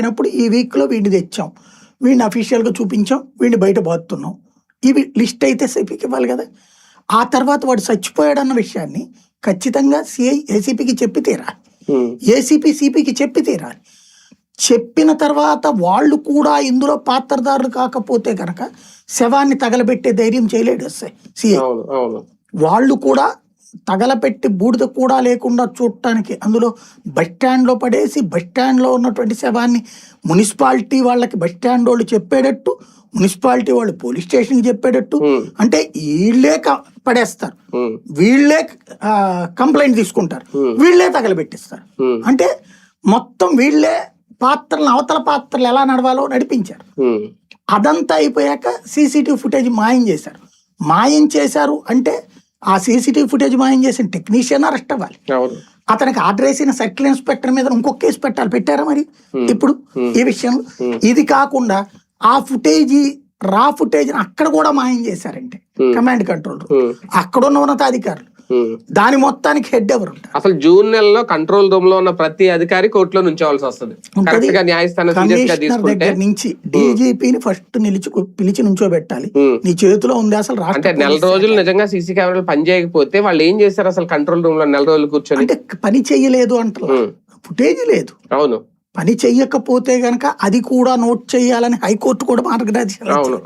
అయినప్పుడు ఈ వీక్లో వీడిని తెచ్చాం, వీడిని అఫీషియల్గా చూపించాం, వీడిని బయట బాదుతున్నాం, ఇవి లిస్ట్ అయితే సిపికి ఇవ్వాలి కదా. ఆ తర్వాత వాడు చచ్చిపోయాడన్న విషయాన్ని ఖచ్చితంగా సిఐ ఏసీపీకి చెప్పి తీరాలి, ఏసీపీ సిపికి చెప్పి తీరాలి. చెప్పిన తర్వాత వాళ్ళు కూడా ఇందులో పాత్రదారులు కాకపోతే కనుక శవాన్ని తగలబెట్టే ధైర్యం చేయలేడు సిఐ. వాళ్ళు కూడా తగలపెట్టి బూడిద కూడా లేకుండా చూడటానికి అందులో బస్టాండ్లో పడేసి బస్టాండ్లో ఉన్నటువంటి శవాన్ని మున్సిపాలిటీ వాళ్ళకి బస్టాండ్ వాళ్ళు చెప్పేటట్టు, మున్సిపాలిటీ వాళ్ళు పోలీస్ స్టేషన్కి చెప్పేటట్టు, అంటే వీళ్ళే పడేస్తారు, వీళ్ళే కంప్లైంట్ తీసుకుంటారు, వీళ్ళే తగలబెట్టిస్తారు. అంటే మొత్తం వీళ్ళే పాత్రలను అవతల పాత్రలు ఎలా నడవాలో నడిపించారు. అదంతా అయిపోయాక సీసీటీవీ ఫుటేజ్ మాయం చేశారు. మాయం చేశారు అంటే ఆ సీసీటీవీ ఫుటేజ్ మాయం చేసిన టెక్నీషియన్ అరెస్ట్ అవ్వాలి, అతనికి ఆర్డర్ వేసిన సర్కిల్ ఇన్స్పెక్టర్ మీద ఇంకొక కేసు పెట్టాలి. పెట్టారా మరి ఇప్పుడు ఈ విషయంలో? ఇది కాకుండా ఆ ఫుటేజ్ రా ఫుటేజ్ అక్కడ కూడా మాయం చేశారంటే కమాండ్ కంట్రోల్ అక్కడ ఉన్న ఉన్నతాధికారులు, దాని మొత్తానికి హెడ్ ఎవరు ఉంటారు? అసలు జూన్ నెలలో కంట్రోల్ రూమ్ లో ఉన్న ప్రతి అధికారి కోర్టులో నుంచోవాల్సి వస్తుంది. కమిషనర్ దగ్గర నుంచి డీజీపీని ఫస్ట్ పిలిచి నుంచోబెట్టాలి. నీ చేతిలో ఉంది అసలు అంటే నెల రోజులు నిజంగా సీసీ కెమెరాలు పని చేయకపోతే వాళ్ళు ఏం చేస్తారు అసలు కంట్రోల్ రూమ్ లో నెల రోజులు కూర్చొని? అంటే పని చెయ్యలేదు అంటారు, ఫుటేజ్ లేదు. అవును, పని చెయ్యకపోతే గనక అది కూడా నోట్ చేయాలని హైకోర్టు కూడా మార్గదర్శకాలు.